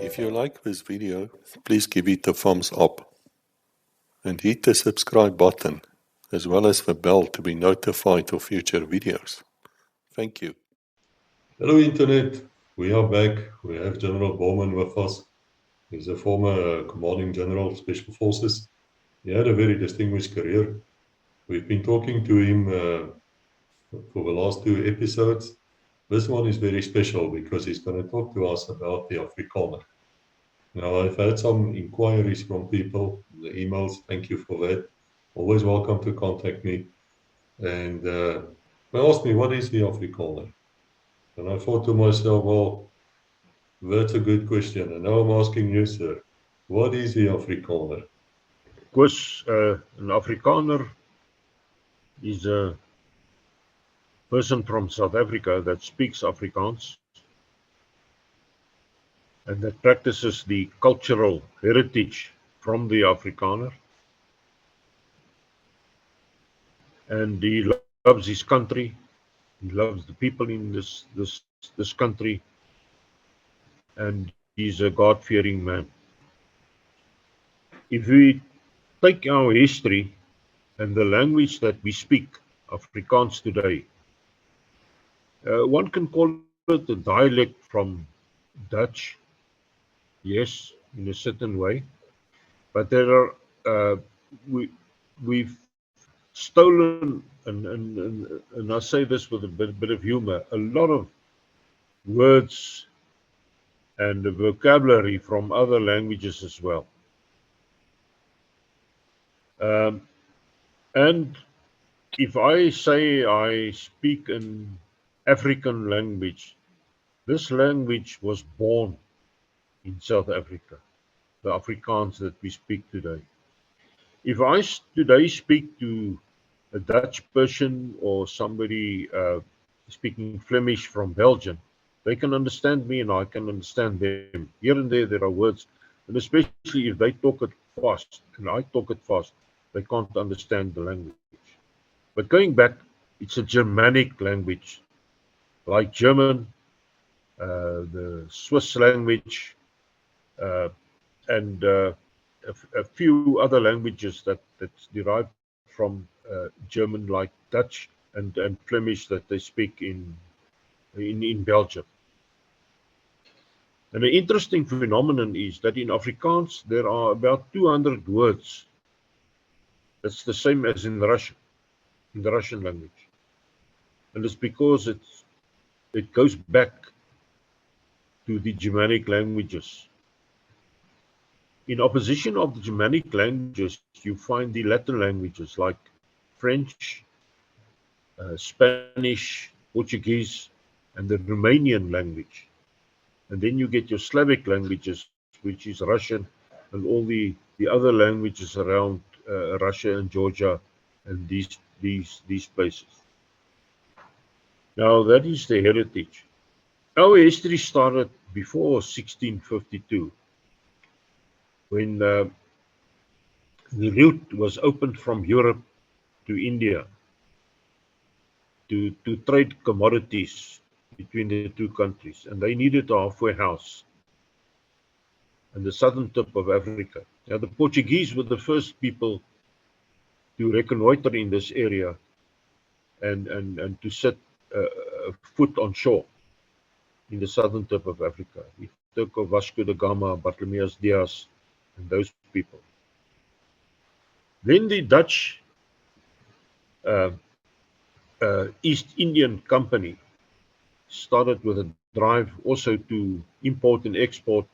If you like this video, please give it a thumbs up and hit the subscribe button as well as the bell to be notified of future videos. Thank you. Hello Internet, we are back. We have General Bornman with us. He's a former commanding general of Special Forces. He had a very distinguished career. We've been talking to him for the last 2 episodes. This one is very special because he's going to talk to us about the Afrikaner. Now, I've had some inquiries from people, the emails, thank you for that. Always welcome to contact me. And they asked me, what is the Afrikaner? And I thought to myself, well, that's a good question. And now I'm asking you, sir, what is the Afrikaner? Because an Afrikaner is a person from South Africa that speaks Afrikaans and that practices the cultural heritage from the Afrikaner. And he loves his country, he loves the people in this country, and he's a God-fearing man. If we take our history and the language that we speak, Afrikaans today, one can call it a dialect from Dutch, yes, in a certain way, but there are we've stolen, and I say this with a bit of humor, a lot of words and vocabulary from other languages as well. And if I say I speak an African language, this language was born in South Africa, the Afrikaans that we speak today. If I today speak to a Dutch person or somebody speaking Flemish from Belgium, they can understand me and I can understand them. Here and there are words, and especially if they talk it fast and I talk it fast, they can't understand the language. But going back, it's a Germanic language, like German, the Swiss language, and a few other languages that's derived from German, like Dutch and Flemish that they speak in Belgium. And an interesting phenomenon is that in Afrikaans there are about 200 words. That's the same as in Russian, in the Russian language. And it's because it goes back to the Germanic languages. In opposition of the Germanic languages, you find the Latin languages like French, Spanish, Portuguese, and the Romanian language. And then you get your Slavic languages, which is Russian, and all the other languages around Russia and Georgia and these places. Now that is the heritage. Our history started before 1652, when the route was opened from Europe to India to trade commodities between the two countries, and they needed a halfway house in the southern tip of Africa. Now the Portuguese were the first people to reconnoiter in this area and to set a foot on shore in the southern tip of Africa. We took of Vasco da Gama, Bartolomeu Dias, and those people. Then the Dutch East Indian Company started with a drive also to import and export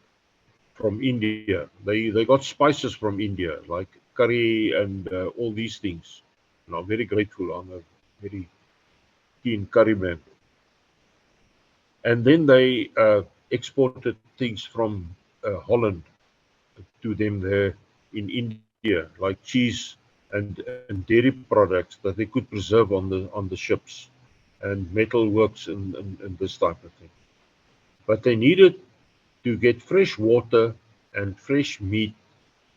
from India. They got spices from India, like curry and all these things. And I'm very grateful. I'm a very keen curry man. And then they exported things from Holland to them there in India, like cheese and dairy products that they could preserve on the ships, and metal works and this type of thing. But they needed to get fresh water and fresh meat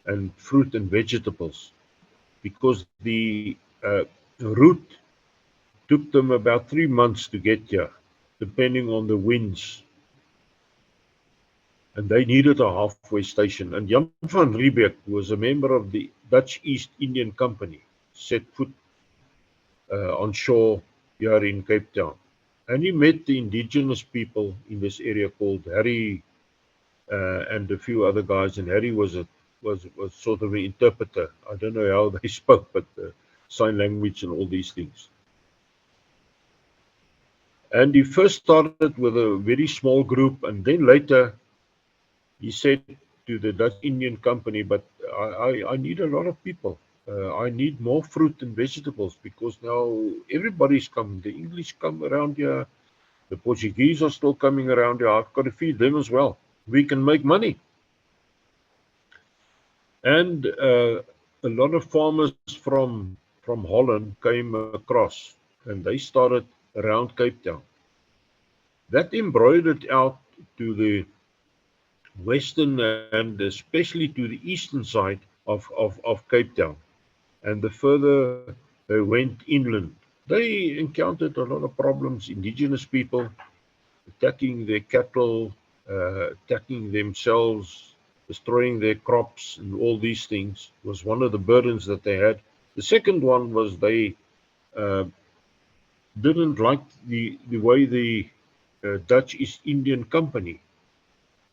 and fruit and vegetables, because the route took them about 3 months to get here, depending on the winds. and they needed a halfway station. And Jan van Riebeeck was a member of the Dutch East Indian Company, set foot on shore here in Cape Town. And he met the indigenous people in this area called Harry and a few other guys. And Harry was sort of an interpreter. I don't know how they spoke, but sign language and all these things. And he first started with a very small group, and then later he said to the Dutch Indian Company, but I need a lot of people. I need more fruit and vegetables because now everybody's coming. The English come around here. The Portuguese are still coming around here. I've got to feed them as well. We can make money. And a lot of farmers from Holland came across, and they started around Cape Town. That embroidered out to the western and especially to the eastern side of Cape Town. And the further they went inland, they encountered a lot of problems. Indigenous people attacking their cattle, attacking themselves, destroying their crops, and all these things was one of the burdens that they had. The second one was they didn't like the way the Dutch East Indian Company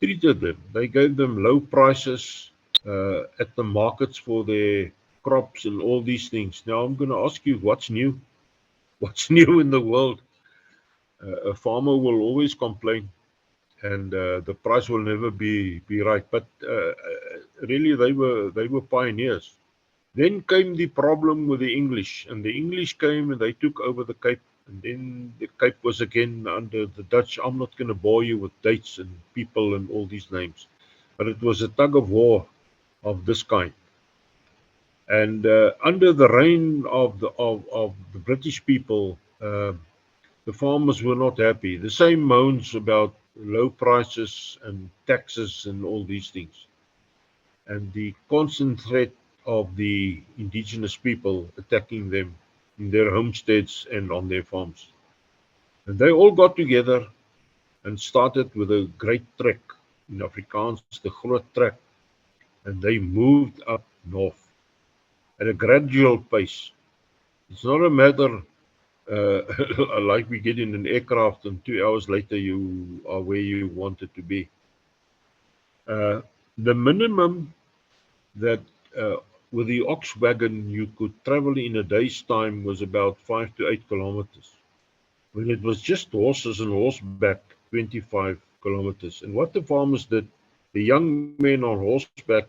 treated them. They gave them low prices at the markets for their crops and all these things. Now I'm going to ask you, what's new? What's new in the world? A farmer will always complain, and the price will never be right. But really, they were pioneers. Then came the problem with the English, and the English came and they took over the Cape. And then the Cape was again under the Dutch. I'm not going to bore you with dates and people and all these names, but it was a tug of war of this kind. And under the reign of the British people, the farmers were not happy. The same moans about low prices and taxes and all these things, and the constant threat of the indigenous people attacking them in their homesteads and on their farms. And they all got together and started with a great trek. In Afrikaans, the groot trek. And they moved up north at a gradual pace. It's not a matter like we get in an aircraft and 2 hours later you are where you wanted to be. The minimum that with the ox wagon you could travel in a day's time was about 5 to 8 kilometers. When it was just horses and horseback, 25 kilometers. And what the farmers did, the young men on horseback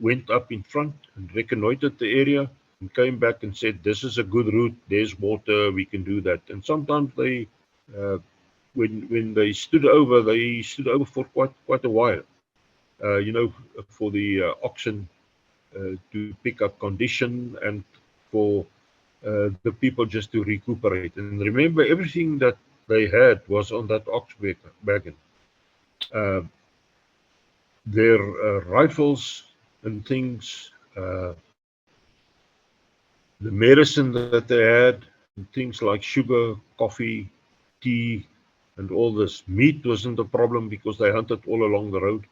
went up in front and reconnoitered the area and came back and said, this is a good route, there's water, we can do that. And sometimes they, when they stood over for quite a while, for the oxen to pick up condition and for the people just to recuperate. And remember, everything that they had was on that ox wagon. Their rifles and things, the medicine that they had, and things like sugar, coffee, tea, and all this. Meat wasn't a problem because they hunted all along the road.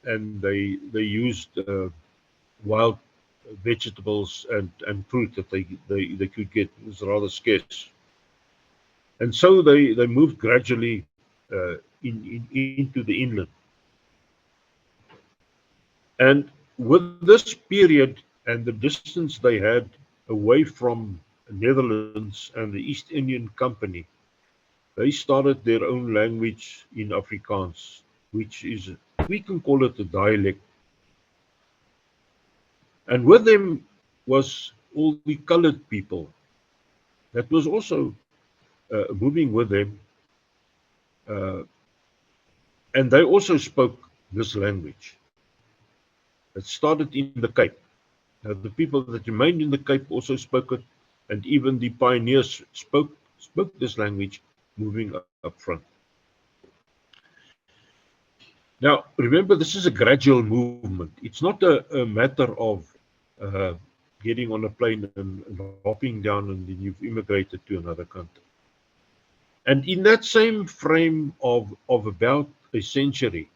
And they used wild vegetables and fruit that they could get. It was rather scarce. And so they moved gradually into the inland. And with this period and the distance they had away from the Netherlands and the East Indian Company, they started their own language in Afrikaans, which is, we can call it a dialect. And with them was all the colored people that was also moving with them. And they also spoke this language. It started in the Cape. Now, the people that remained in the Cape also spoke it, and even the pioneers spoke this language moving up front. Now, remember, this is a gradual movement. It's not a matter of getting on a plane and hopping down and then you've immigrated to another country. And in that same frame of about a century,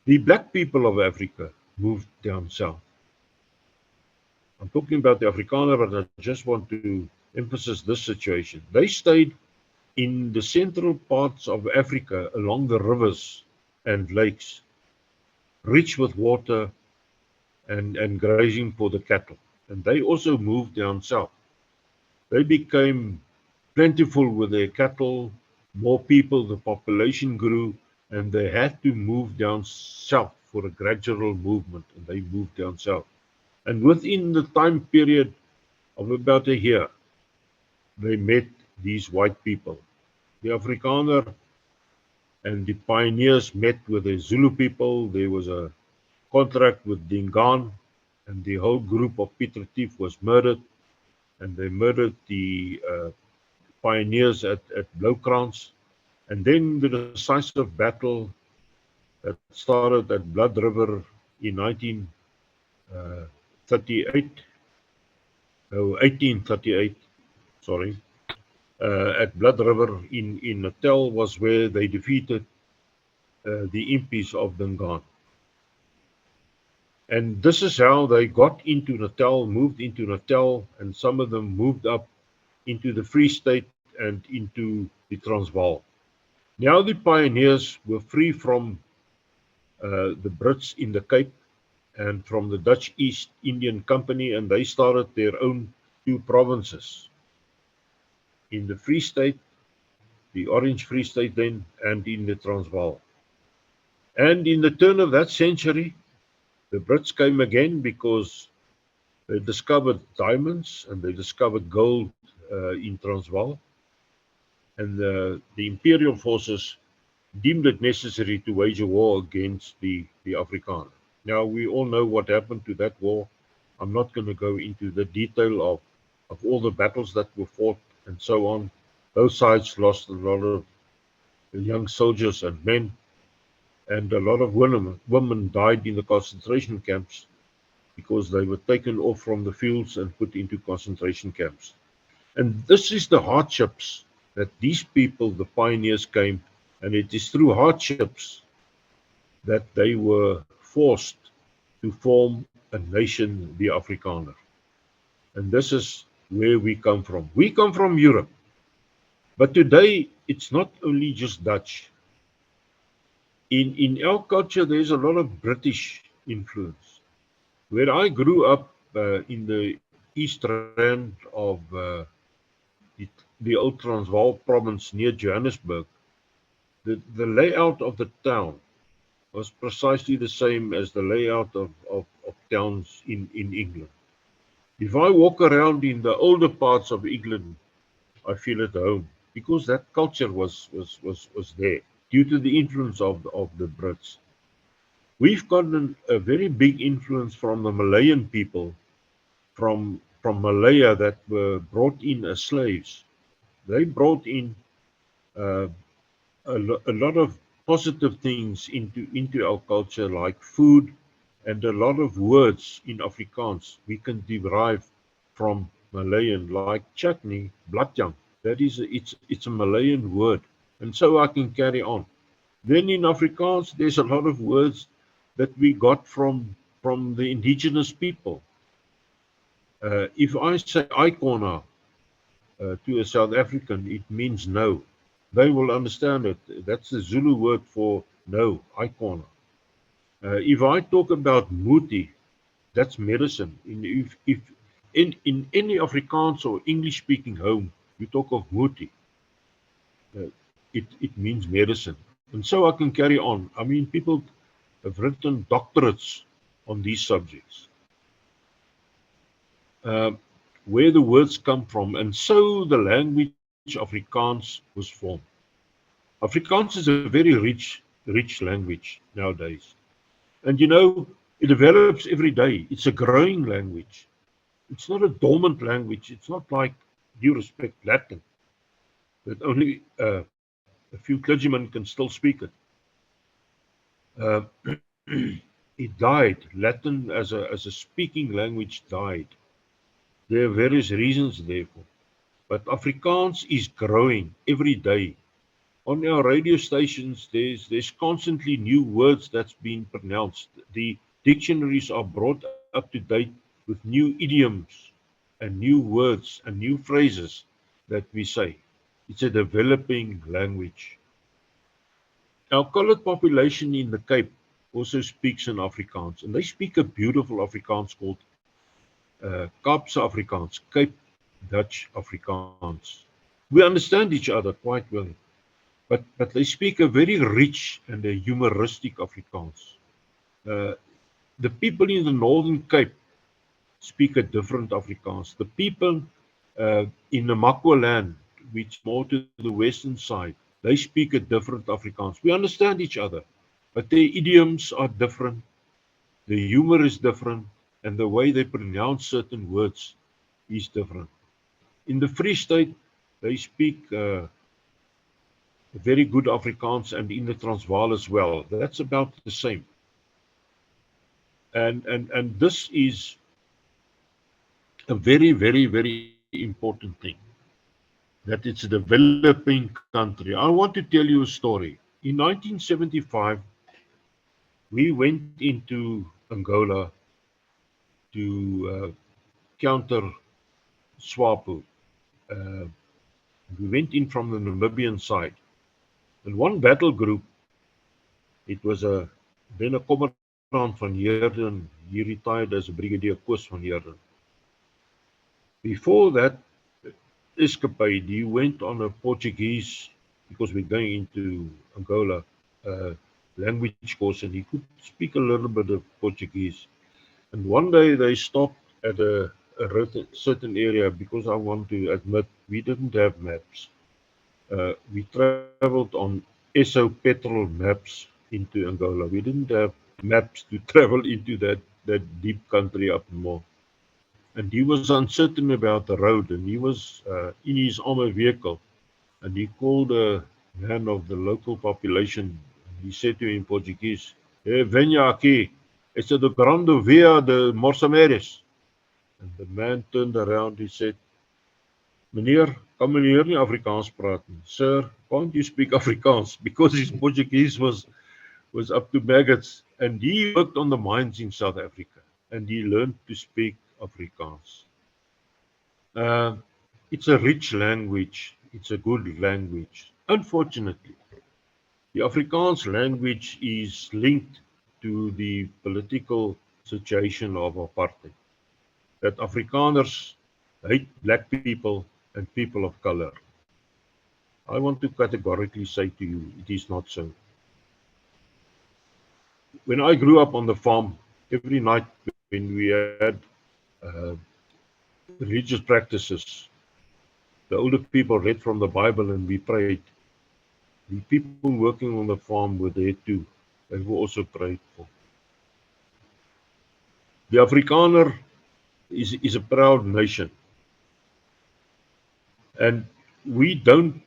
the black people of Africa moved down south. I'm talking about the Afrikaner, but I just want to emphasize this situation. They stayed in the central parts of Africa along the rivers and lakes, rich with water and grazing for the cattle. And they also moved down south. They became plentiful with their cattle, more people, the population grew, and they had to move down south for a gradual movement, and they moved down south. And within the time period of about a year, they met these white people. The Afrikaner and the pioneers met with the Zulu people. There was a contract with Dingaan, and the whole group of Piet Retief was murdered, and they murdered the pioneers at Blaukrans. And then the decisive battle that started at Blood River in 1838, sorry, at Blood River in Natal was where they defeated the impies of Dingaan. And this is how they got into Natal, moved into Natal, and some of them moved up into the Free State and into the Transvaal. Now the pioneers were free from the Brits in the Cape and from the Dutch East Indian Company, and they started their own 2 provinces in the Free State, the Orange Free State then, and in the Transvaal. And in the turn of that century, the Brits came again because they discovered diamonds and they discovered gold in Transvaal. And the imperial forces deemed it necessary to wage a war against the Afrikaner. Now, we all know what happened to that war. I'm not going to go into the detail of all the battles that were fought and so on. Both sides lost a lot of young soldiers and men, and a lot of women died in the concentration camps because they were taken off from the fields and put into concentration camps. And this is the hardships that these people, the pioneers, came, and it is through hardships that they were forced to form a nation, the Afrikaner. And this is where we come from. We come from Europe. But today, it's not only just Dutch. In our culture, there's a lot of British influence. Where I grew up in the East Rand of the old Transvaal province near Johannesburg, the layout of the town was precisely the same as the layout of towns in England. If I walk around in the older parts of England, I feel at home because that culture was there due to the influence of the Brits. We've gotten a very big influence from the Malayan people from Malaya that were brought in as slaves. They brought in a lot of positive things into our culture, like food, and a lot of words in Afrikaans we can derive from Malayan, like chutney, blatjang. That is, it's a Malayan word, and so I can carry on. Then in Afrikaans, there's a lot of words that we got from the indigenous people. If I say Aikona to a South African, it means no. They will understand it. That's the Zulu word for no, Aikona. If I talk about muti, that's medicine. If in any Afrikaans or English-speaking home, you talk of muti, it means medicine. And so I can carry on. I mean, people have written doctorates on these subjects. Where the words come from, and so the language Afrikaans was formed. Afrikaans is a very rich language nowadays. And you know, it develops every day. It's a growing language. It's not a dormant language. It's not like, due respect, Latin, that only a few clergymen can still speak it. It died. Latin as a speaking language died. There are various reasons therefore. But Afrikaans is growing every day. On our radio stations, there's constantly new words that's being pronounced. The dictionaries are brought up to date with new idioms and new words and new phrases that we say. It's a developing language. Our colored population in the Cape also speaks in Afrikaans, and they speak a beautiful Afrikaans called Kaapse Afrikaans, Cape Dutch Afrikaans. We understand each other quite well, but they speak a very rich and a humoristic Afrikaans. Uh, the people in the Northern Cape speak a different Afrikaans. The people in the Makwa land, which more to the western side, they speak a different Afrikaans. We understand each other, but their idioms are different, the humor is different, and the way they pronounce certain words is different. In the Free State, they speak very good Afrikaans, and in the Transvaal as well. That's about the same. And this is a very, very, very important thing. That it's a developing country. I want to tell you a story. In 1975, we went into Angola to counter SWAPO. Uh, we went in from the Namibian side. And one battle group, it was then a commandant van Heerden. He retired as a Brigadier Koos van Heerden. Before that escapade, he went on a Portuguese, because we're going into Angola, language course, and he could speak a little bit of Portuguese. And one day they stopped at a certain area, because I want to admit we didn't have maps. We traveled on SO petrol maps into Angola. We didn't have maps to travel into that deep country up north. And he was uncertain about the road, and he was in his armored vehicle, and he called a man of the local population. He said to him in Portuguese, "Venha aqui, essa do Grande Via de Morsameres." And the man turned around, he said, "Meneer, kan meneer nie Afrikaans praat nie? Sir, can't you speak Afrikaans?" Because his Portuguese was up to maggots, and he worked on the mines in South Africa, and he learned to speak Afrikaans. It's a rich language. It's a good language. Unfortunately, the Afrikaans language is linked to the political situation of apartheid. That Afrikaners hate black people and people of color. I want to categorically say to you, it is not so. When I grew up on the farm, every night when we had religious practices, the older people read from the Bible and we prayed. The people working on the farm were there too. They were also prayed for. The Afrikaner is a proud nation. And we don't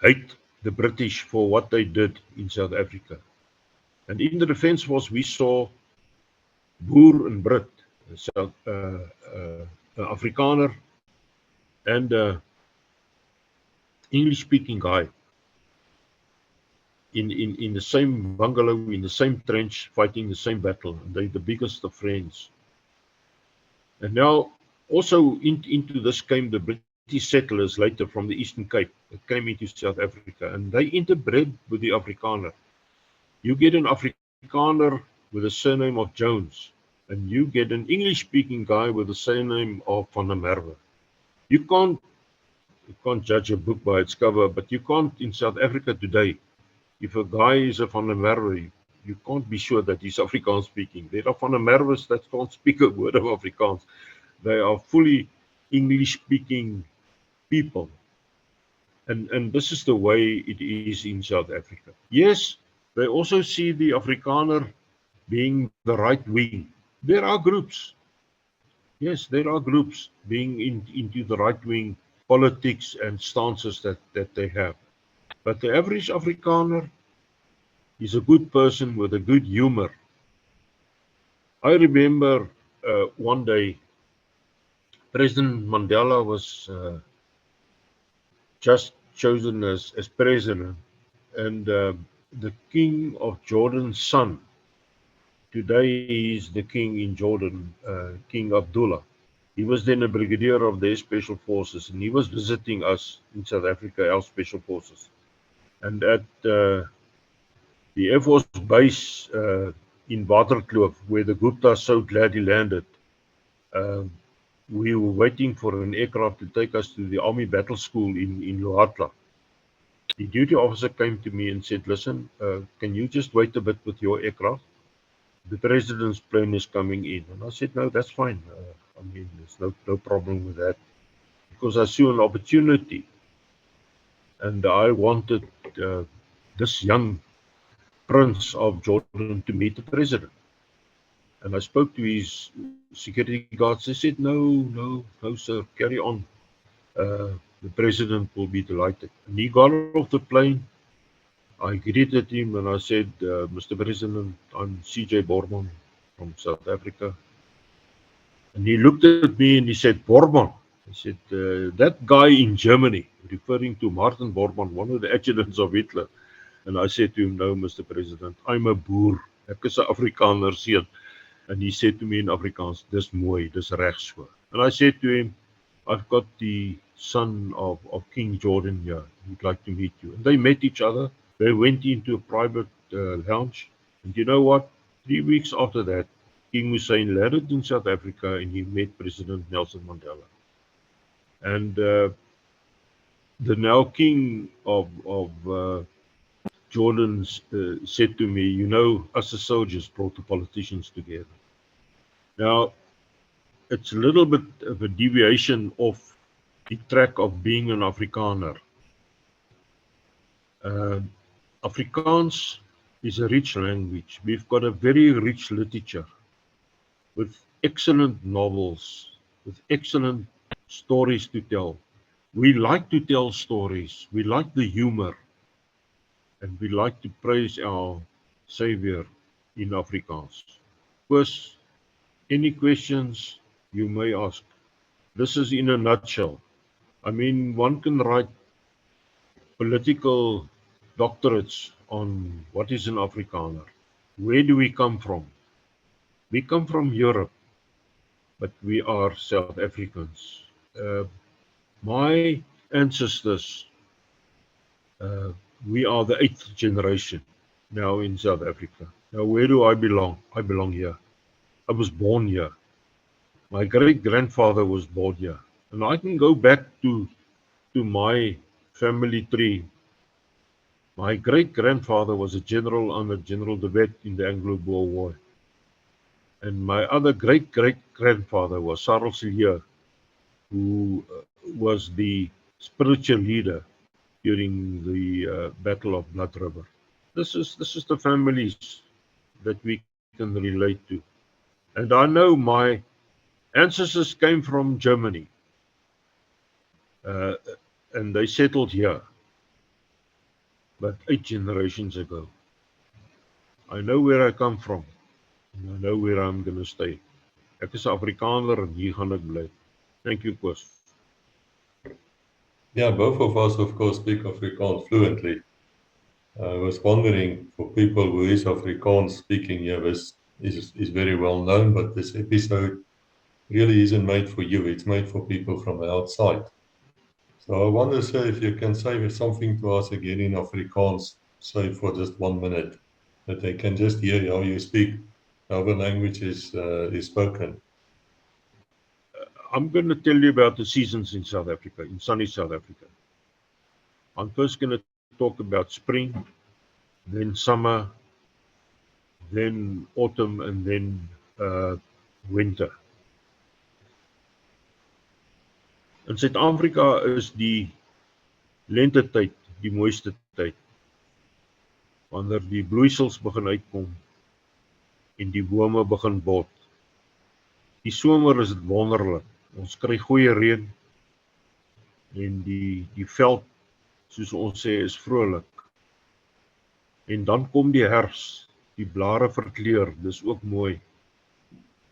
hate the British for what they did in South Africa. And in the Defence Force, we saw Boer and Brit, Afrikaner, and English-speaking guy in the same bungalow, in the same trench, fighting the same battle. And they're the biggest of friends. And now, also into this came the British settlers later from the Eastern Cape that came into South Africa, and they interbred with the Afrikaner. You get an Afrikaner with the surname of Jones, and you get an English-speaking guy with the surname of Van der Merwe. You can't judge a book by its cover, but you can't in South Africa today. If a guy is a Van der Merwe, you can't be sure that he's Afrikaans speaking. There are Van der Merwes that can't speak a word of Afrikaans. They are fully English-speaking people. And this is the way it is in South Africa. Yes, they also see the Afrikaner being the right wing. There are groups. Yes, there are groups being into the right wing politics and stances that they have. But the average Afrikaner is a good person with a good humor. I remember one day President Mandela was just chosen as president, and the king of Jordan's son, today he is the king in Jordan, King Abdullah. He was then a brigadier of their special forces, and he was visiting us in South Africa, our special forces. And at the Air Force base in Waterkloof, where the Guptas so gladly landed, we were waiting for an aircraft to take us to the Army Battle School in Luhatla. The duty officer came to me and said, listen, can you just wait a bit with your aircraft? The president's plane is coming in. And I said, no, that's fine. I mean, there's no problem with that. Because I saw an opportunity. And I wanted this young prince of Jordan to meet the president. And I spoke to his security guards. They said, no, sir, carry on. The president will be delighted. And he got off the plane. I greeted him and I said, Mr. President, I'm CJ Bornman from South Africa. And he looked at me and he said, Bornman. He said, that guy in Germany, referring to Martin Bornman, one of the adjutants of Hitler. And I said to him, no, Mr. President, I'm a Boer. Ek is 'n Afrikaner seun. And he said to me in Afrikaans, dis mooi, dis reg so. And I said to him, I've got the son of King Jordan here. He'd like to meet you. And they met each other. They went into a private lounge. And you know what? 3 weeks after that, King Hussein landed in South Africa and he met President Nelson Mandela. And the now king of Jordan said to me, you know, us as soldiers brought the politicians together. Now, it's a little bit of a deviation off the track of being an Afrikaner. Afrikaans is a rich language. We've got a very rich literature with excellent novels, with excellent stories to tell. We like to tell stories. We like the humor. And we like to praise our Savior in Afrikaans. First, any questions you may ask. This is in a nutshell. I mean, one can write political doctorates on what is an Afrikaner. Where do we come from? We come from Europe, but we are South Africans. My ancestors, we are the 8th generation now in South Africa. Now, where do I belong? I belong here. I was born here. My great-grandfather was born here. And I can go back to my family tree. My great-grandfather was a general under General de Wet in the Anglo-Boer War. And my other great-great-grandfather was Sarel Sillier, who was the spiritual leader during the Battle of Blood River. This is the families that we can relate to. And I know my ancestors came from Germany, and they settled here, but 8 generations ago. I know where I come from, and I know where I'm going to stay. Ek is 'n Afrikaner en hier gaan ek bly. Thank you, Koos. Yeah, both of us, of course, speak Afrikaans fluently. I was wondering, for people who is Afrikaans speaking here, is very well known, but this episode really isn't made for you. It's made for people from the outside. So I wonder, sir, if you can say something to us again in Afrikaans, say for just 1 minute, that they can just hear how you speak, how the language is spoken. I'm going to tell you about the seasons in South Africa, in sunny South Africa. I'm first going to talk about spring, then summer, then autumn, and then winter. In Suid-Afrika is die lentetyd die mooiste tyd. Wanneer die bloeisels begin uitkom en die bome begin bot. Die somer is dit wonderlik. Ons kry goeie reën en die veld, soos ons sê, is vrolik. En dan kom die herfs, die blare verkleur, dis ook mooi.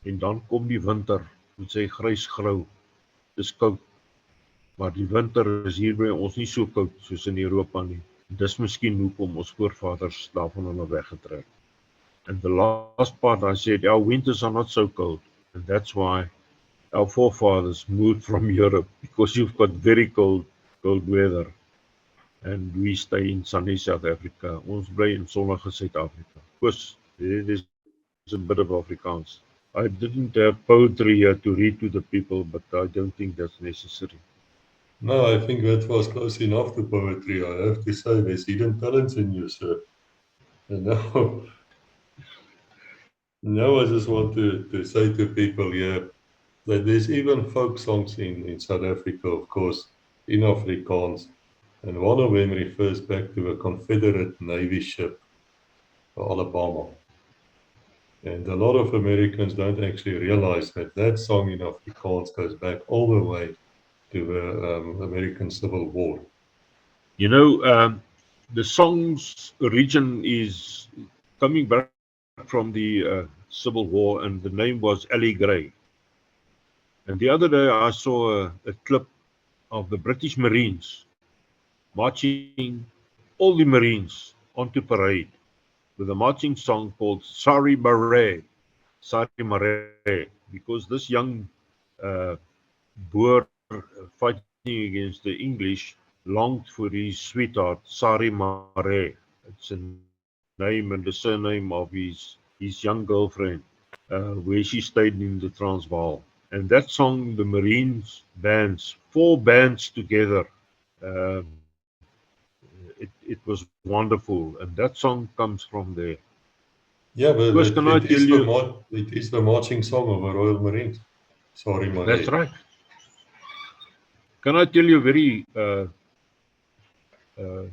En dan kom die winter met sy grys-grou, dis koud. Maar die winter is hier by ons nie so koud soos in Europa nie. Dis miskien hoekom ons voorvaders daarvan hulle weggetrek. And the last part I said, our winters are not so cold. And that's why our forefathers moved from Europe, because you've got very cold weather. And we stay in sunny South Africa. Ons bly in sonnige Suid-Afrika. Course, there's a bit of Afrikaans. I didn't have poetry here to read to the people, but I don't think that's necessary. No, I think that was close enough to poetry. I have to say, there's hidden talents in you, sir. And now I just want to say to people here that there's even folk songs in South Africa, of course, in Afrikaans. And one of them refers back to a Confederate Navy ship, Alabama. And a lot of Americans don't actually realize that that song in Afrikaans goes back all the way to the American Civil War. You know, the song's origin is coming back from the Civil War, and the name was Ellie Gray. And the other day I saw a clip of the British Marines marching all the Marines onto parade with a marching song called Sari Mare, because this young Boer fighting against the English longed for his sweetheart, Sari Mare. It's a name and the surname of his young girlfriend, where she stayed in the Transvaal. And that song, the Marines bands, 4 bands together, it was wonderful, and that song comes from there. Yeah, but Because it is the marching song of the Royal Marines. Sorry, Mare. That's right. Can I tell you a very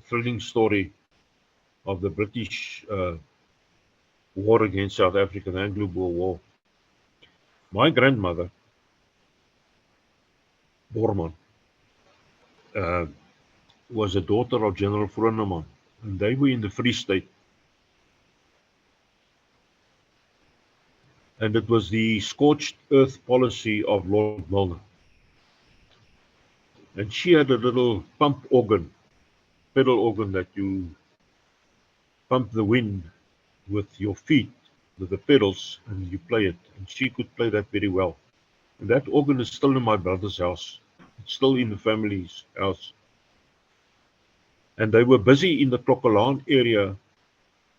thrilling story of the British war against South Africa, the Anglo-Boer War? My grandmother, Bornman, was a daughter of General Bornman, and they were in the Free State. And it was the scorched earth policy of Lord Milner. And she had a little pump organ, pedal organ that you pump the wind with your feet, with the pedals, and you play it. And she could play that very well. And that organ is still in my brother's house. It's still in the family's house. And they were busy in the Krokolaan area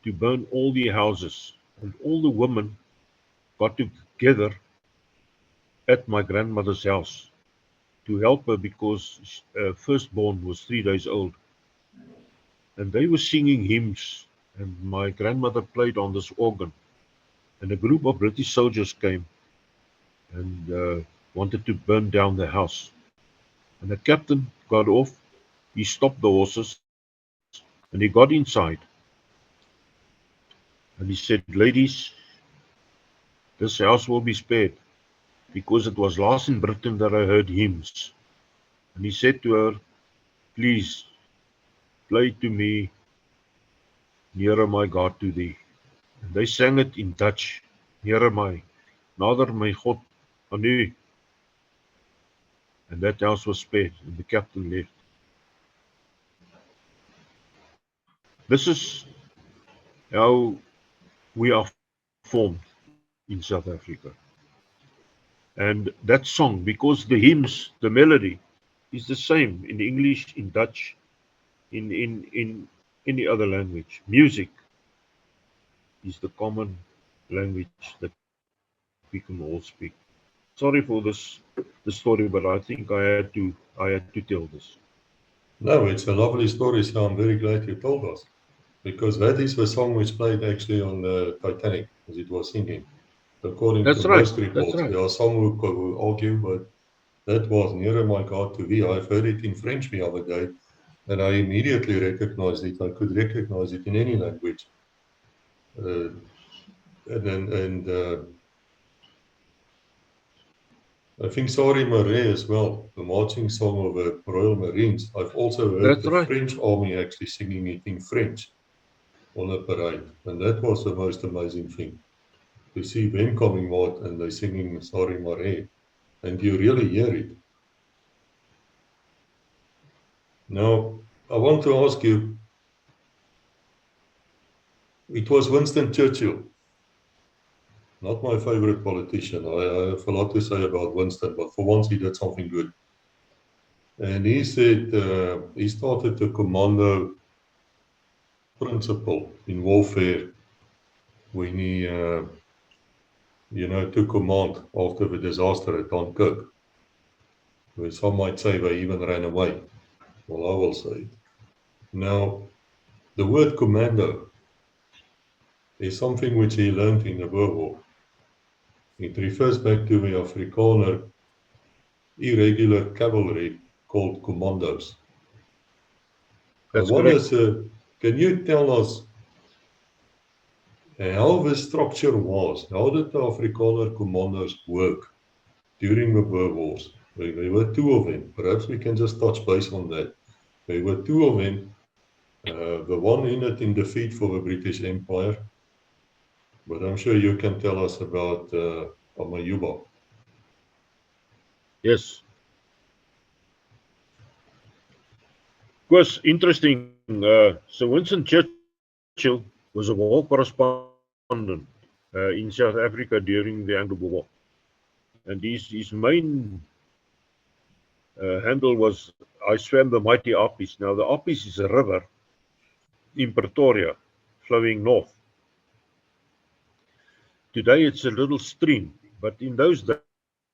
to burn all the houses. And all the women got together at my grandmother's house to help her, because firstborn was 3 days old. And they were singing hymns, and my grandmother played on this organ. And a group of British soldiers came and wanted to burn down the house. And the captain got off, he stopped the horses, and he got inside. And he said, "Ladies, this house will be spared, because it was last in Britain that I heard hymns." And he said to her, "Please, play to me, Nearer my God to thee." And they sang it in Dutch, Nader my God aan u. And that house was spared, and the captain left. This is how we are formed in South Africa. And that song, because the hymns, the melody, is the same in English, in Dutch, in any other language. Music is the common language that we can all speak. Sorry for the story, but I think I had to tell this. No, it's a lovely story, so I'm very glad you told us. Because that is the song which played actually on the Titanic, as it was singing. According to most reports, there are some who argue, but that was Nearer my God to thee. I've heard it in French the other day, and I immediately recognized it. I could recognize it in any language. I think Sari Mare as well, the marching song of the Royal Marines. I've also heard French army actually singing it in French on a parade, and that was the most amazing thing. To see them coming out and they singing Sari Mare, and you really hear it. Now, I want to ask you, it was Winston Churchill, not my favorite politician. I have a lot to say about Winston, but for once he did something good. And he said he started the commando principle in warfare when he, took command after the disaster at Dunkirk. Where some might say they even ran away. Well, I will say it. Now, the word commando is something which he learned in the Boer War. It refers back to the Afrikaner irregular cavalry called Commandos. That's correct. Can you tell us how the structure was? How did the Afrikaner Commandos work during the Boer Wars? There were two of them. Perhaps we can just touch base on that. There were two of them. The one ended in defeat for the British Empire, but I'm sure you can tell us about Amayuba. Yes. It was interesting. So Winston Churchill was a war correspondent in South Africa during the Anglo-Boer War. And his main handle was, I swam the mighty Appice. Now, the Appice is a river in Pretoria, flowing north. Today, it's a little stream, but in those days,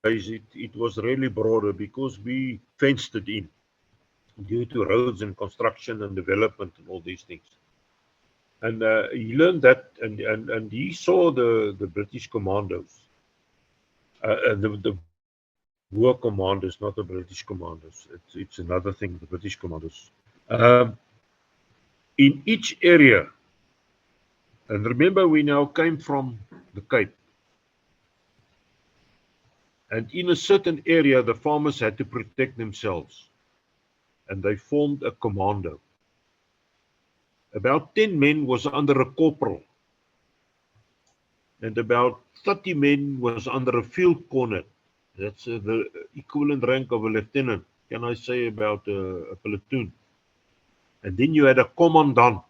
it was really broader because we fenced it in due to roads and construction and development and all these things. And he learned that, and he saw the British commandos, the Boer commandos, not the British commandos. It's another thing, the British commandos. In each area, and remember, we now came from the Cape. And in a certain area, the farmers had to protect themselves. And they formed a commando. About 10 men was under a corporal. And about 30 men was under a field cornet. That's the equivalent rank of a lieutenant, can I say, about a platoon. And then you had a commandant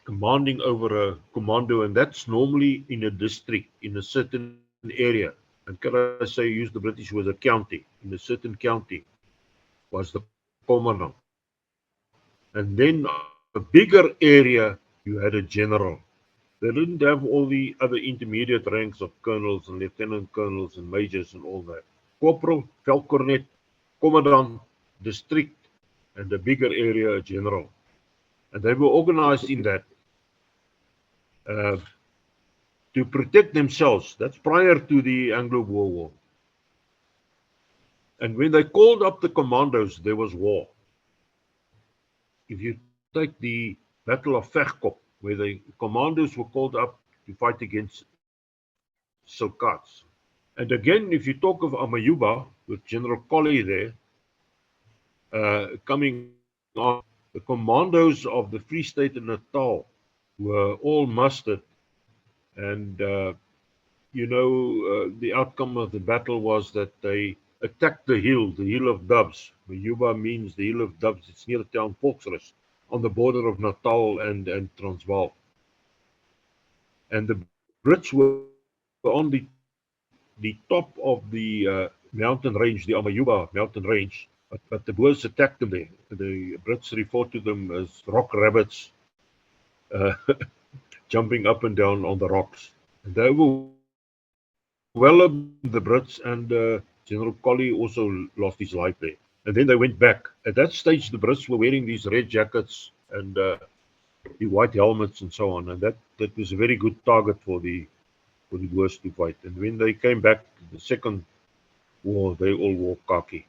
commanding over a commando, and that's normally in a district, in a certain area. And can I say, use the British word, a county. In a certain county was the commandant. And then a bigger area, you had a general. They didn't have all the other intermediate ranks of colonels and lieutenant colonels and majors and all that. Corporal, veld cornet, commandant, district, and a bigger area, a general. And they were organized in that to protect themselves. That's prior to the Anglo-Boer War. And when they called up the commandos, there was war. If you take the Battle of Vegkop, where the commandos were called up to fight against Silkats. And again, if you talk of Amayuba, with General Colley there, coming on, the commandos of the Free State and Natal were all mustered. And, the outcome of the battle was that they attacked the hill of Doves. Amayuba means the hill of Doves. It's near the town Volksrust, on the border of Natal and Transvaal. And the Brits were on the top of the mountain range, the Amayuba mountain range, but the Boers attacked them there. The Brits referred to them as rock rabbits, jumping up and down on the rocks. And they were well up the Brits, and General Colley also lost his life there. And then they went back. At that stage, the Brits were wearing these red jackets and the white helmets and so on. And that was a very good target for the Boers to fight. And when they came back, the second war, they all wore khaki.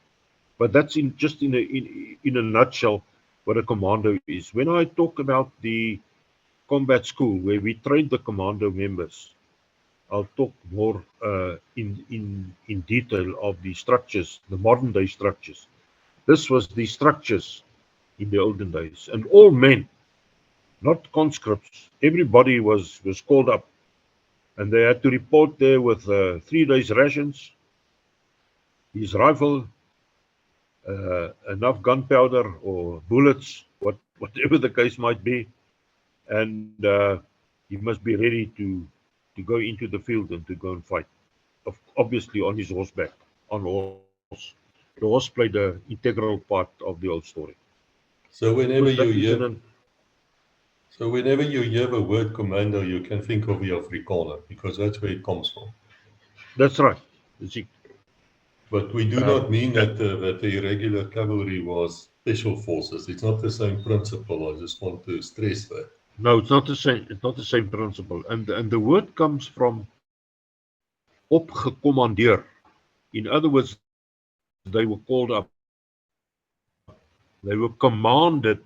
But that's in a nutshell what a commando is. When I talk about the combat school where we trained the commando members, I'll talk more in detail of the structures, the modern day structures. This was the structures in the olden days, and all men, not conscripts. Everybody was called up, and they had to report there with 3 days rations, his rifle, enough gunpowder or bullets, whatever the case might be, and he must be ready to go into the field and to go and fight. Obviously on his horseback, on horse. The horse played an integral part of the whole story. So whenever That you hear, incident, the word commando, you can think of the Afrikaner, because that's where it comes from. that's right. You see, But we do not mean that the irregular cavalry was special forces. It's not the same principle. I just want to stress that. no, it's not the same. It's not the same principle. And the word comes from opgecommandeer. In other words, they were called up. They were commanded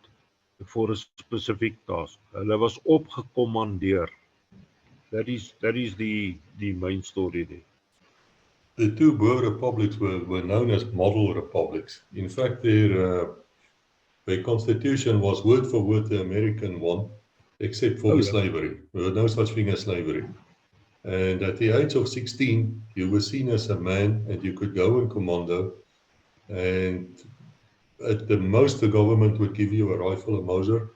for a specific task. Hulle was opgecommandeer. That is the main story there. The two Boer republics were known as model republics. In fact, their constitution was word for word the American one, except for slavery. There was no such thing as slavery. And at the age of 16, you were seen as a man and you could go in commando. And at the most, the government would give you a rifle, a Mauser,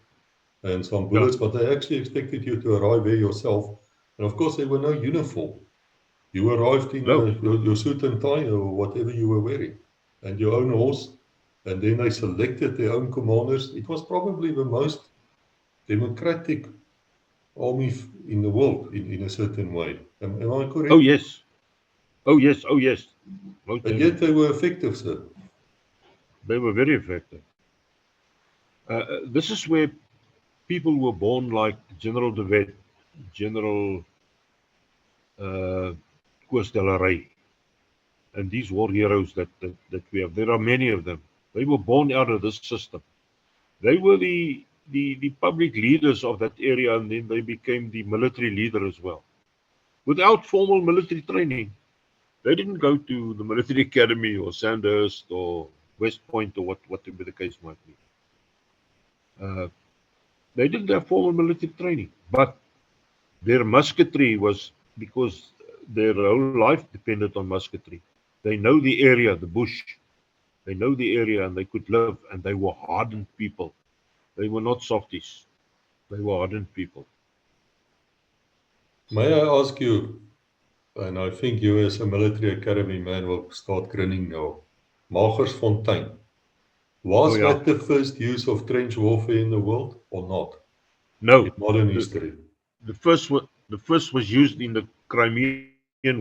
and some bullets, but they actually expected you to arrive there yourself. And of course, there were no uniform. You arrived in your suit and tie or whatever you were wearing, and your own horse, and then they selected their own commanders. It was probably the most democratic army in the world in a certain way. Am I correct? Oh yes. Oh yes. Oh yes. And yet they were effective, sir. They were very effective. This is where people were born like General de Wet, General Koos de la Rey, and these war heroes that we have. There are many of them. They were born out of this system. They were the public leaders of that area, and then they became the military leader as well. Without formal military training, they didn't go to the military academy or Sandhurst or West Point or whatever the case might be. They didn't have formal military training, but their musketry was, because their whole life depended on musketry. They know the area, the bush. They know the area and they could live, and they were hardened people. They were not softies. They were hardened people. May I ask you, and I think you as a military academy man will start grinning now, Magersfontein. Was that the first use of trench warfare in the world or not? No. In modern history. The first was used in the Crimean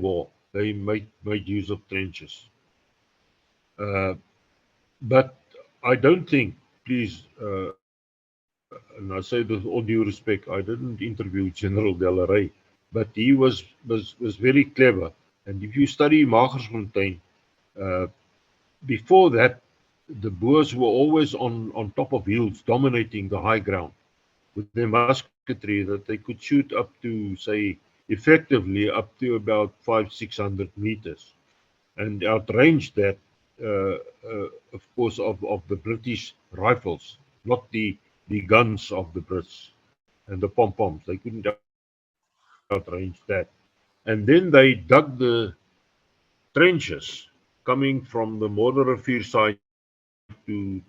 War. They made use of trenches. But I don't think, please, and I say this with all due respect, I didn't interview General de la Rey, but he was very clever. And if you study Magersfontein, before that, the Boers were always on top of hills, dominating the high ground with their musketry that they could shoot up to, say, effectively up to about 500-600 meters, and outrange that, of course, of the British rifles, not the guns of the Brits and the pom-poms. They couldn't outrange that. And then they dug the trenches coming from the Modderrivier side to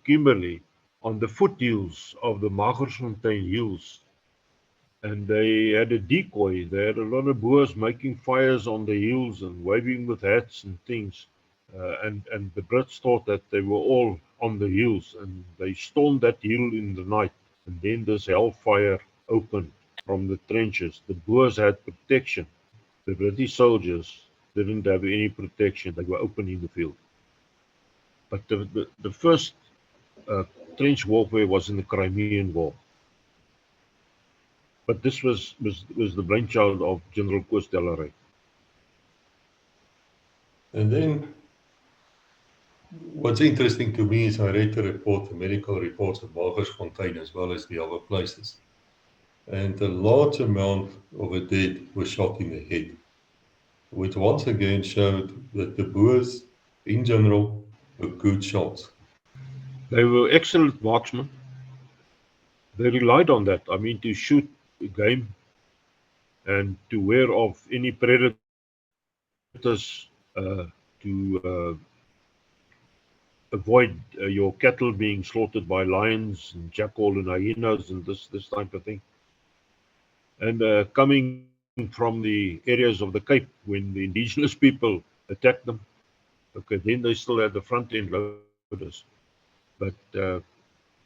Kimberley on the foothills of the Magersfontein Hills. And they had a decoy. They had a lot of Boers making fires on the hills and waving with hats and things. And the Brits thought that they were all on the hills, and they stormed that hill in the night. And then this hellfire opened from the trenches. The Boers had protection. The British soldiers didn't have any protection. They were open in the field. But the first trench warfare was in the Crimean War. But this was the brainchild of General Koos de la Rey. And then, what's interesting to me is I read the report, the medical reports of Magersfontein as well as the other places. And a large amount of the dead were shot in the head, which once again showed that the Boers, in general, were good shots. They were excellent marksmen. They relied on that. I mean, to shoot game and to wear off any predators, to avoid your cattle being slaughtered by lions and jackal and hyenas and this type of thing. And coming from the areas of the Cape, when the indigenous people attacked them, okay, then they still had the front end loaders. But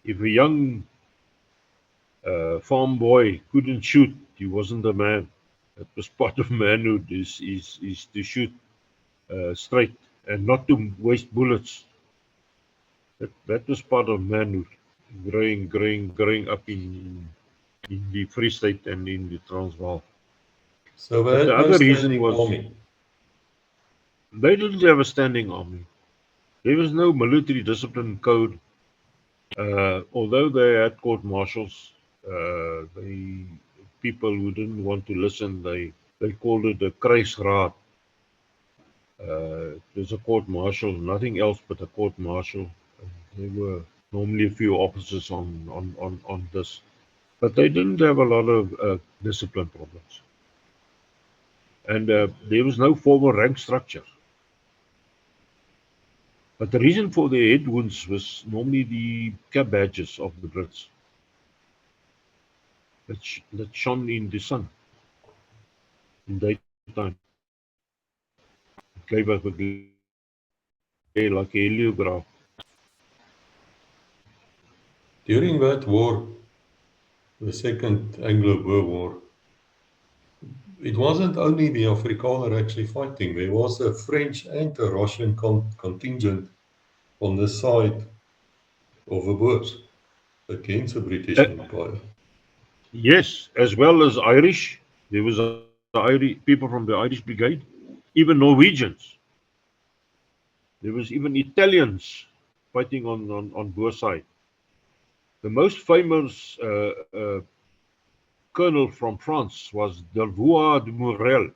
if a young farm boy couldn't shoot, he wasn't a man. That was part of manhood, is to shoot straight and not to waste bullets. That was part of manhood, growing up in the Free State and in the Transvaal. So they But had the no other reason standing was army. they didn't have a standing army. There was no military discipline code. Although they had court martials, the people who didn't want to listen, they called it a kruisraad. There's a court martial, nothing else but a court martial. There were normally a few officers on this, but they didn't have a lot of discipline problems. And there was no formal rank structure. But the reason for the head wounds was normally the cap badges of the Brits that shone in the sun in daytime. It gave up a glare like a heliograph. During that war, the Second Anglo-Boer War, it wasn't only the Afrikaner actually fighting. There was a French and a Russian contingent on the side of the Boers against the British Empire. Yes, as well as Irish. There was people from the Irish Brigade, even Norwegians. There was even Italians fighting on Boer side. The most famous colonel from France was Delvaux de Morel.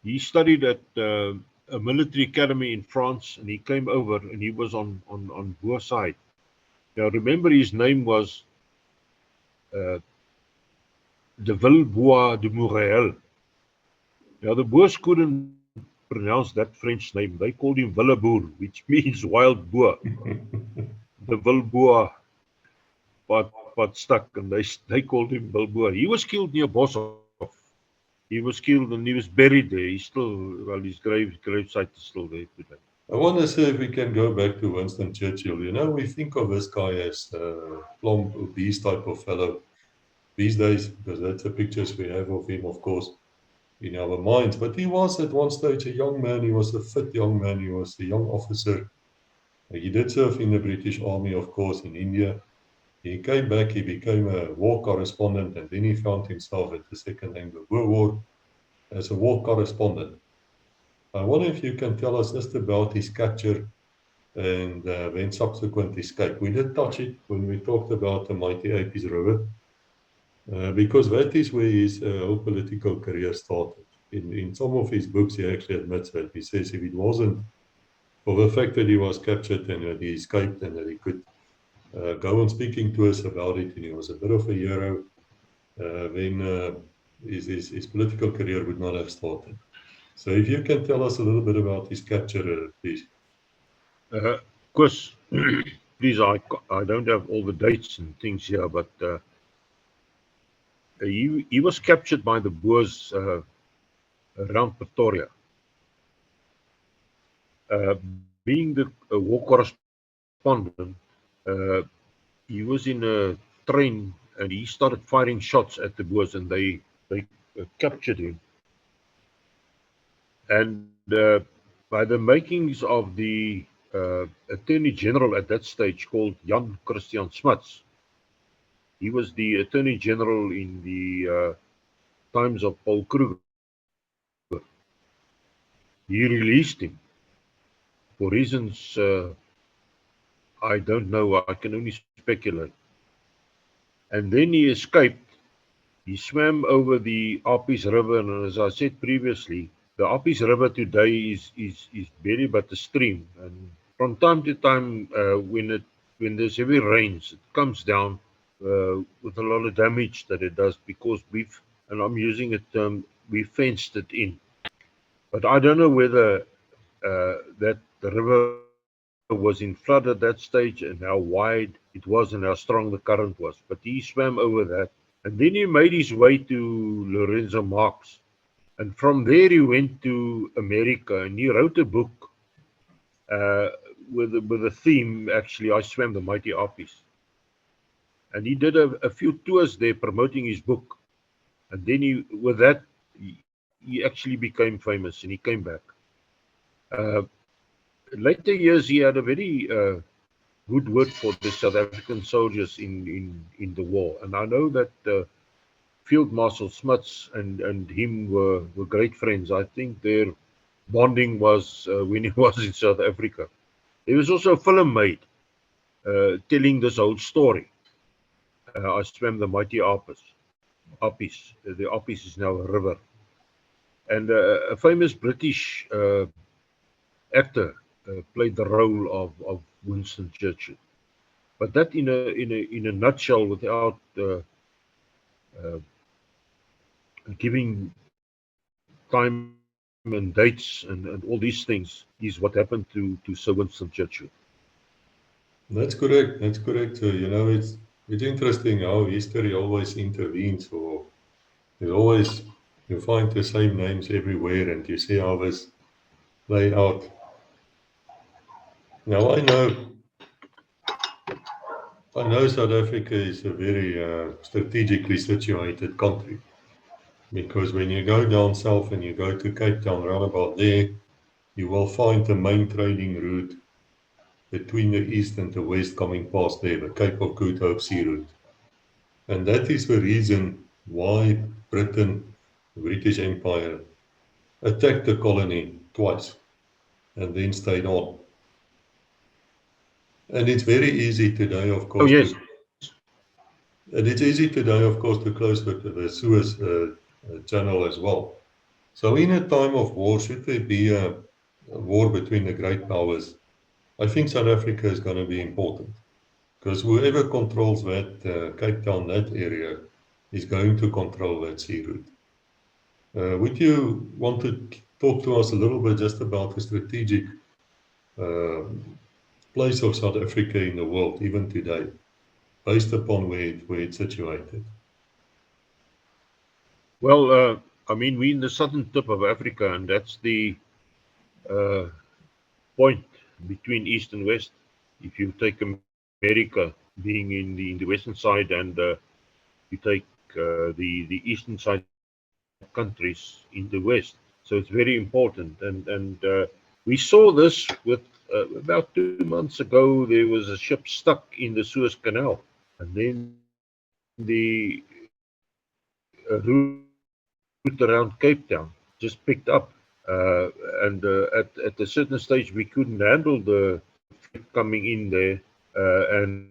He studied at a military academy in France, and he came over, and he was on Boer side. Now remember, his name was Delvaux de Morel. Now the Boers couldn't pronounce that French name. They called him Villeboer, which means wild boar. The Villeboer but stuck, and they called him Villeboer. He was killed near Boshoff. He was killed and he was buried there. He's still, well, his gravesite is still there today. I want to see if we can go back to Winston Churchill. You know, we think of this guy as a plump, obese type of fellow these days, because that's the pictures we have of him, of course, in our minds. But he was at one stage a young man. He was a fit young man. He was a young officer. He did serve in the British Army, of course, in India. He came back, he became a war correspondent, and then he found himself at the Second Anglo-Boer War as a war correspondent. I wonder if you can tell us just about his capture and then subsequent escape. We did touch it when we talked about the mighty Apis River, because that is where his whole political career started. In some of his books, he actually admits that. He says if it wasn't for the fact that he was captured and that he escaped and that he could go on speaking to us about it, and he was a bit of a hero, then his political career would not have started. So if you can tell us a little bit about his capture, please. Chris, please, I don't have all the dates and things here, but he was captured by the Boers around Pretoria. Being the war correspondent, he was in a train and he started firing shots at the Boers, and they captured him. And by the makings of the Attorney General at that stage, called Jan Christian Smuts, he was the Attorney General in the times of Paul Kruger. He released him for reasons I don't know. I can only speculate. And then he escaped. He swam over the Apis River, and as I said previously, the Apis River today is barely but a stream. And from time to time, when there's heavy rains, it comes down with a lot of damage that it does, because and I'm using a term, we fenced it in. But I don't know whether that the river was in flood at that stage and how wide it was and how strong the current was. But he swam over that. And then he made his way to Lorenzo Marx. And from there he went to America and he wrote a book with a theme, actually, I Swam the Mighty Harpies. And he did a few tours there promoting his book. And then with that, he actually became famous and he came back. Later years, he had a very good word for the South African soldiers in the war. And I know that Field Marshal Smuts and him were great friends. I think their bonding was when he was in South Africa. There was also a film made telling this whole story. I Swam the Mighty Harpies. The Harpies is now a river. And a famous British actor played the role of Winston Churchill. But that in a nutshell, without giving time and dates and all these things, is what happened to Sir Winston Churchill. That's correct. That's correct. You know, it's interesting how history always intervenes, or there's always, you find the same names everywhere, and you see how this play out. Now I know South Africa is a very strategically situated country, because when you go down south and you go to Cape Town, round about there, you will find the main trading route between the east and the west coming past there, the Cape of Good Hope Sea Route. And that is the reason why Britain, the British Empire, attacked the colony twice and then stayed on. And it's very easy today, of course. Oh, yes. And it's easy today, of course, to close the Suez Channel as well. So in a time of war, should there be a war between the great powers, I think South Africa is going to be important, because whoever controls that Cape Town, that area, is going to control that sea route. Would you want to talk to us a little bit just about the strategic place of South Africa in the world, even today, based upon where it's situated? Well, I mean, we're in the southern tip of Africa, and that's the point between east and west. If you take America being in the western side, and you take the eastern side countries in the west, so it's very important. And we saw this with about 2 months ago. There was a ship stuck in the Suez Canal, and then the route around Cape Town just picked up, and at a certain stage we couldn't handle the freight coming in there and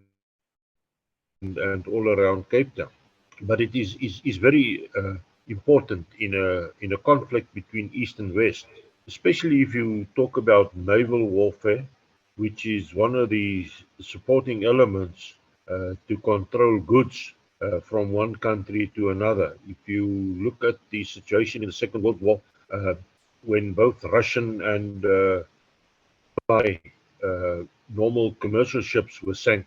all around Cape Town. But it is very important in a conflict between east and west, especially if you talk about naval warfare, which is one of the supporting elements to control goods from one country to another. If you look at the situation in the Second World War, when both Russian and normal commercial ships were sank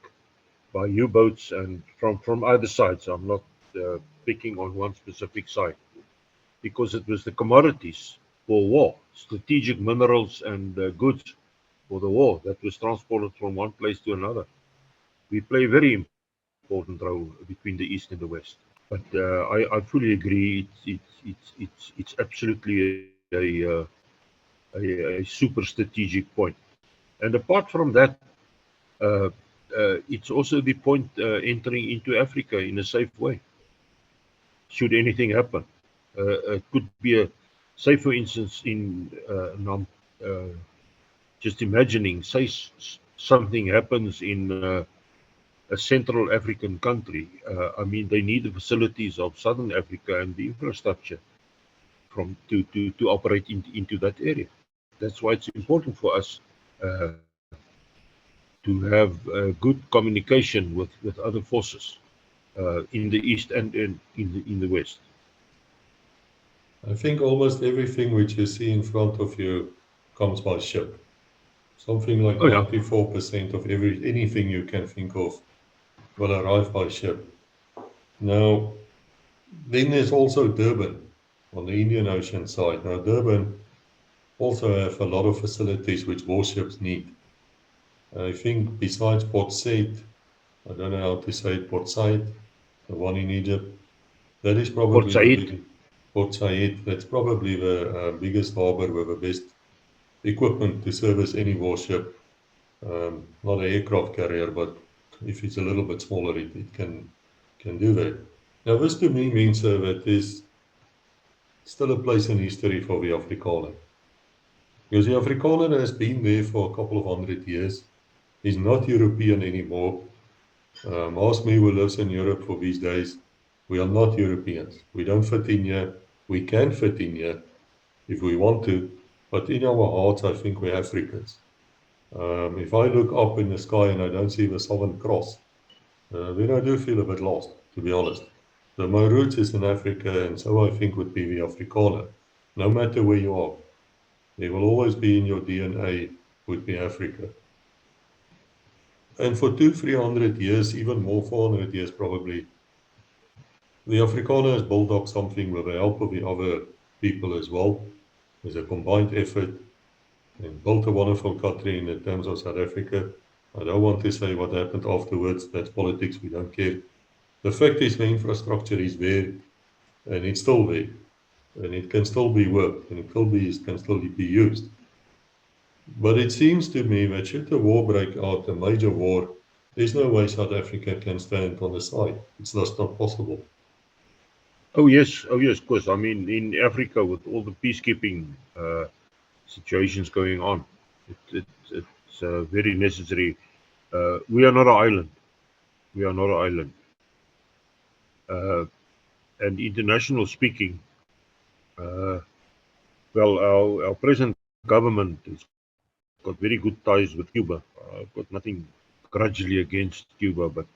by U-boats and from either side. So I'm not picking on one specific side, because it was the commodities for war, strategic minerals and goods for the war that was transported from one place to another. We play a very important role between the east and the west. But I fully agree. It's absolutely a super strategic point. And apart from that, it's also the point entering into Africa in a safe way, should anything happen. It could be say for instance, just imagining, say something happens in a Central African country. I mean, they need the facilities of Southern Africa and the infrastructure to operate into that area. That's why it's important for us to have good communication with other forces in the east and in the west. I think almost everything which you see in front of you comes by ship. Something like Oh, yeah. 94% of anything you can think of will arrive by ship. Now, then there's also Durban on the Indian Ocean side. Now, Durban also have a lot of facilities which warships need. I think besides Port Said, I don't know how to say it, Port Said, the one in Egypt, that is Port probably the Said. biggest. Port Said, that's probably the biggest harbor with the best equipment to service any warship. Not an aircraft carrier, but if it's a little bit smaller, it can do that. Now, this to me means that there's still a place in history for the Afrikaner. Because the Afrikaner has been there for a couple of 100 years. He's not European anymore. Ask me who lives in Europe for these days. We are not Europeans. We don't fit in here. We can fit in here if we want to, but in our hearts, I think we're Africans. If I look up in the sky and I don't see the Southern Cross, then I do feel a bit lost, to be honest. So my roots is in Africa, and so I think would be the Afrikaner. No matter where you are, there will always be in your DNA would be Africa. And for 200-300 years, even more, 400 years probably, the Afrikaner has built up something with the help of the other people as well. There's a combined effort and built a wonderful country in terms of South Africa. I don't want to say what happened afterwards. That's politics. We don't care. The fact is the infrastructure is there and it's still there. And it can still be worked and it can still be used. But it seems to me that should the war break out, a major war, there's no way South Africa can stand on the side. It's just not possible. Oh, yes, of course. I mean, in Africa, with all the peacekeeping situations going on, it's very necessary. We are not an island. We are not an island. And international speaking, well, our present government has got very good ties with Cuba. I've got nothing grudgingly against Cuba, but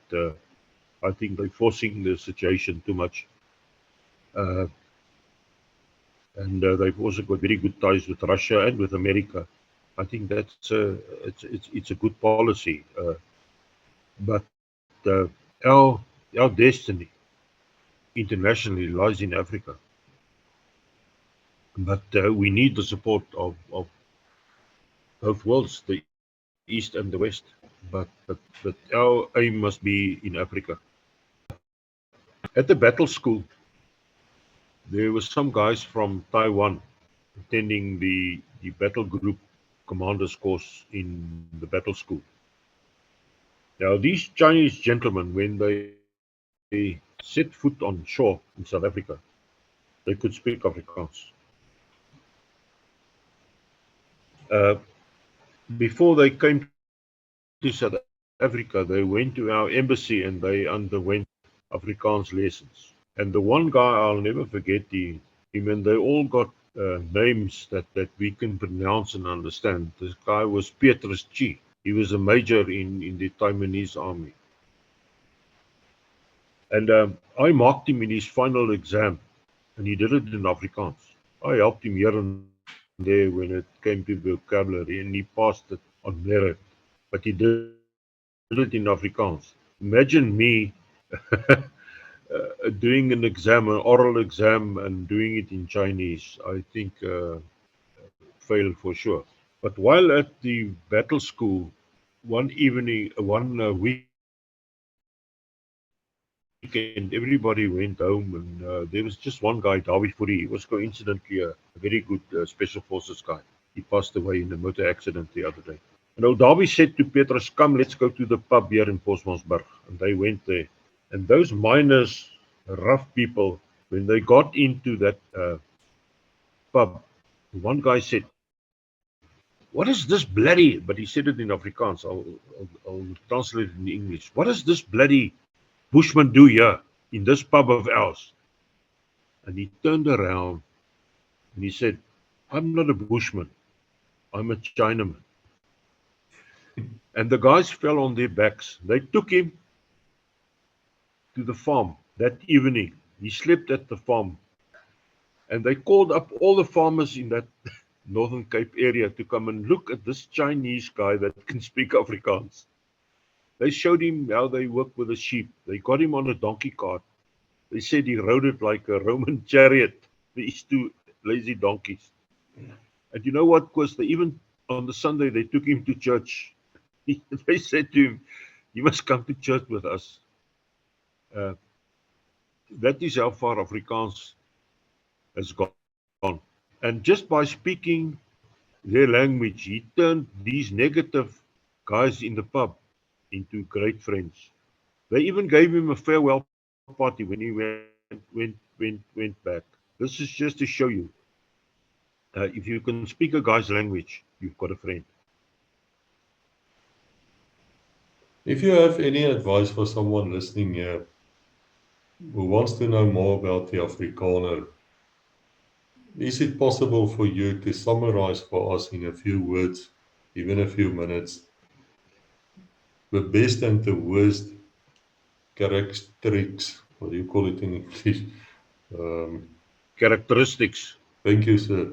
I think they're forcing the situation too much. And they've also got very good ties with Russia and with America. I think that's it's a good policy. But our destiny internationally lies in Africa. But we need the support of both worlds, the East and the West. But our aim must be in Africa. At the battle school, there were some guys from Taiwan attending the battle group Commandos course in the battle school. Now, these Chinese gentlemen, when they set foot on shore in South Africa, they could speak Afrikaans. Before they came to South Africa, they went to our embassy and they underwent Afrikaans lessons. And the one guy I'll never forget, him, and they all got names that we can pronounce and understand. This guy was Petrus Chi. He was a major in the Taiwanese army. And I marked him in his final exam, and he did it in Afrikaans. I helped him here and there when it came to vocabulary, and he passed it on merit. But he did it in Afrikaans. Imagine me doing an exam, an oral exam, and doing it in Chinese. I think failed for sure. But while at the battle school, one weekend, everybody went home, and there was just one guy, Dawie Fourie. He was coincidentally a very good special forces guy. He passed away in a motor accident the other day. And old Dawie said to Petrus, "Come, let's go to the pub here in Postmansberg." And they went there. And those miners, rough people, when they got into that pub, one guy said, "What is this bloody," but he said it in Afrikaans, I'll translate it in English. "What does this bloody Bushman do here in this pub of ours?" And he turned around and he said, "I'm not a Bushman, I'm a Chinaman." And the guys fell on their backs. They took him to the farm that evening. He slept at the farm. And they called up all the farmers in that Northern Cape area to come and look at this Chinese guy that can speak Afrikaans. They showed him how they work with the sheep. They got him on a donkey cart. They said he rode it like a Roman chariot, these two lazy donkeys. And you know what, Chris? They even on the Sunday they took him to church. They said to him, "You must come to church with us." That is how far Afrikaans has gone. And just by speaking their language, he turned these negative guys in the pub into great friends. They even gave him a farewell party when he went back. This is just to show you, if you can speak a guy's language, you've got a friend. If you have any advice for someone listening here who wants to know more about the Afrikaner, is it possible for you to summarize for us in a few words, even a few minutes, the best and the worst characteristics, what do you call it in English? Characteristics. Thank you, sir.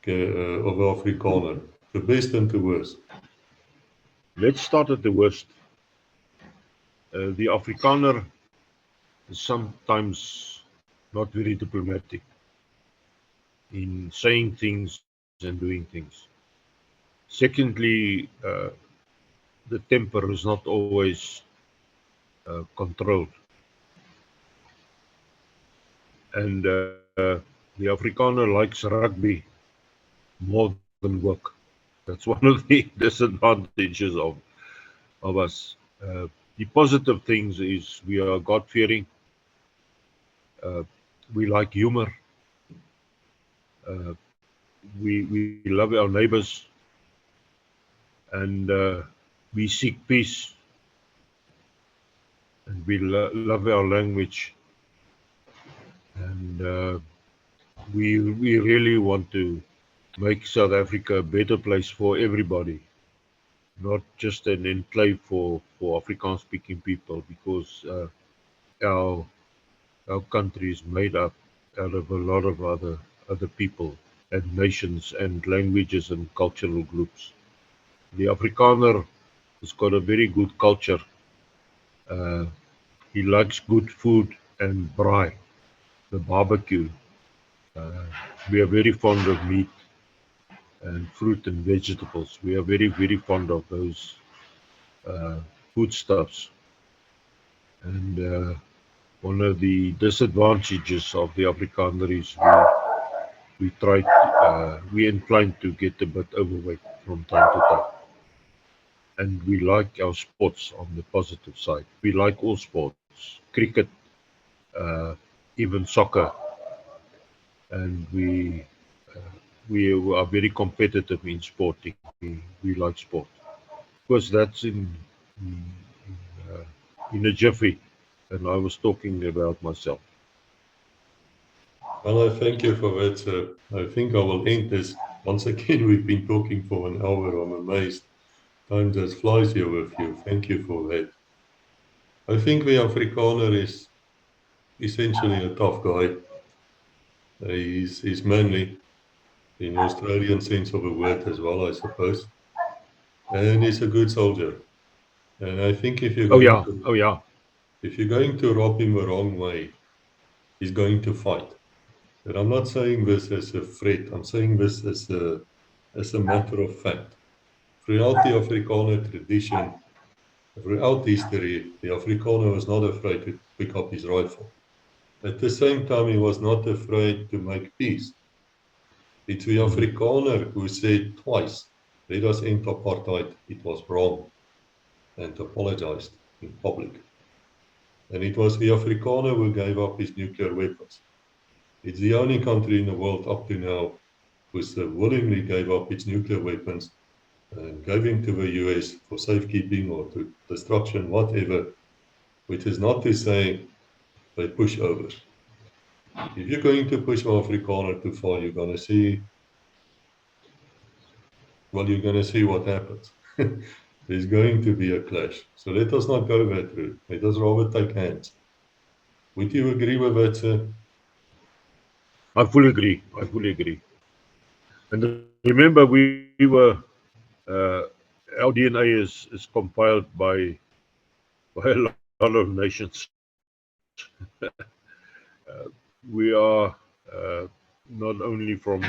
Of Afrikaner, the best and the worst. Let's start at the worst. The Afrikaner is sometimes not very diplomatic in saying things and doing things. Secondly, the temper is not always controlled. And the Afrikaner likes rugby more than work. That's one of the disadvantages of us. The positive things is we are God-fearing. We like humor. We love our neighbors. And we seek peace. And we love our language. And we really want to make South Africa a better place for everybody, not just an enclave for Afrikaans-speaking people, because our country is made up out of a lot of other people and nations and languages and cultural groups. The Afrikaner has got a very good culture. He likes good food and braai, the barbecue. We are very fond of meat and fruit and vegetables. We are very, very fond of those foodstuffs. And one of the disadvantages of the Afrikaner is we incline to get a bit overweight from time to time. And we like our sports on the positive side. We like all sports, cricket, even soccer. And we are very competitive in sporting. We like sport. Of course, that's in a jiffy, and I was talking about myself. Well, I thank you for that, sir. I think I will end this. Once again, we've been talking for an hour. I'm amazed. Time just flies here with you. Thank you for that. I think the Afrikaner is essentially a tough guy. He's manly, in Australian sense of a word as well, I suppose. And he's a good soldier. And I think if you're if you're going to rob him the wrong way, he's going to fight. And I'm not saying this as a threat. I'm saying this as a matter of fact. Throughout the Afrikaner tradition, throughout history, the Afrikaner was not afraid to pick up his rifle. At the same time, he was not afraid to make peace. It's the Afrikaner who said twice, let us end apartheid, it was wrong, and apologized in public. And it was the Afrikaner who gave up his nuclear weapons. It's the only country in the world up to now who willingly gave up its nuclear weapons and gave them to the US for safekeeping or to destruction, whatever, which is not to say they push over. If you're going to push Afrikaner too far, you're going to see what happens. There's going to be a clash. So let us not go that route. Let us rather take hands. Would you agree with that, sir? I fully agree. And remember, we were, our DNA is compiled by a lot of nations. We are not only from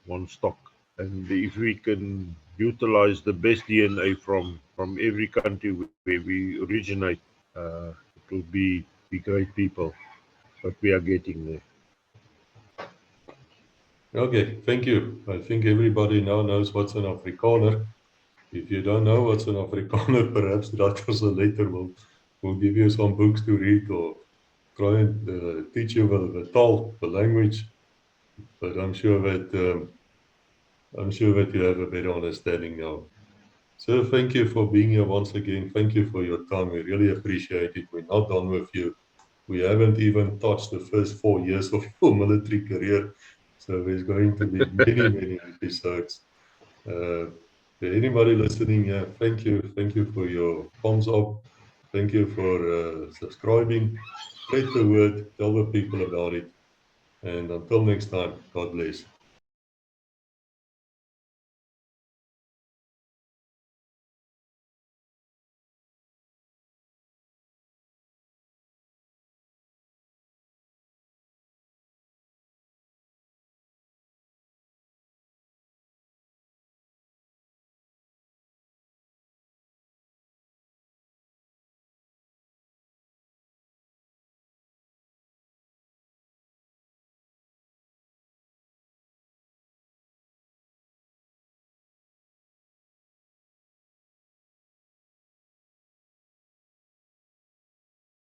one stock. And if we can utilize the best DNA from every country where we originate, it will be great people. But we are getting there. Okay, thank you. I think everybody now knows what's an Afrikaner. If you don't know what's an Afrikaner, perhaps write us a letter. We'll give you some books to read or try and teach you the taal, the language. But I'm sure that you have a better understanding now. So thank you for being here once again. Thank you for your time. We really appreciate it. We're not done with you. We haven't even touched the first 4 years of your military career. So there's going to be many episodes. Anybody listening, thank you. Thank you for your thumbs up. Thank you for subscribing. Spread the word. Tell the people about it. And until next time, God bless.